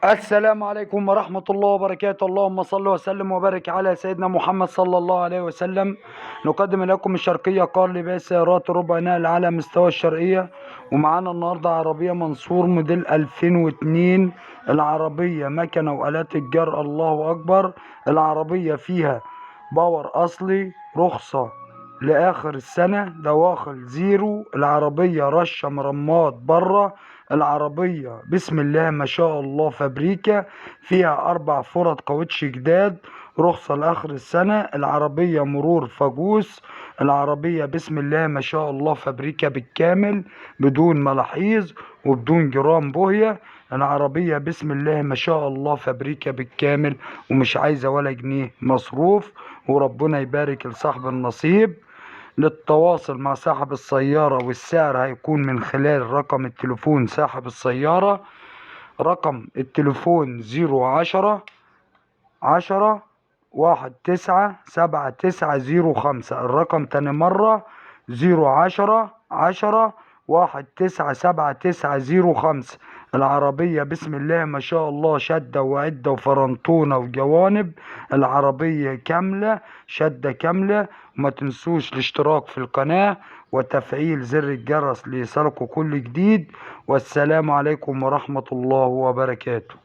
السلام عليكم ورحمة الله وبركاته. اللهم صل وسلم وبارك على سيدنا محمد صلى الله عليه وسلم. نقدم لكم الشرقية قار لباس سيارات ربع نقل على مستوى الشرقية. ومعانا النهاردة عربية منصور موديل 2002. العربية مكنة وآلات الجر، الله أكبر. العربية فيها باور أصلي، رخصة لآخر السنة، دواخل زيرو. العربية رشة مرمات بره. العربية بسم الله ما شاء الله فابريكا، فيها 4 فرد كاوتش جداد، رخصة لآخر السنة. العربية مرور فاجوس. العربية بسم الله ما شاء الله فابريكا بالكامل، بدون ملاحيظ وبدون جرام بوهية. العربية بسم الله ما شاء الله فابريكا بالكامل، ومش عايزة ولا جنيه مصروف، وربنا يبارك لصاحب النصيب. للتواصل مع صاحب السيارة والسعر هيكون من خلال رقم التليفون صاحب السيارة. رقم التليفون 010 10 19 7905. الرقم تاني مرة 010 10 19 7905. العربية بسم الله ما شاء الله شدة وعدة وفرنتونة وجوانب. العربية كاملة، شدة كاملة. وما تنسوش الاشتراك في القناة وتفعيل زر الجرس ليصلكوا كل جديد. والسلام عليكم ورحمة الله وبركاته.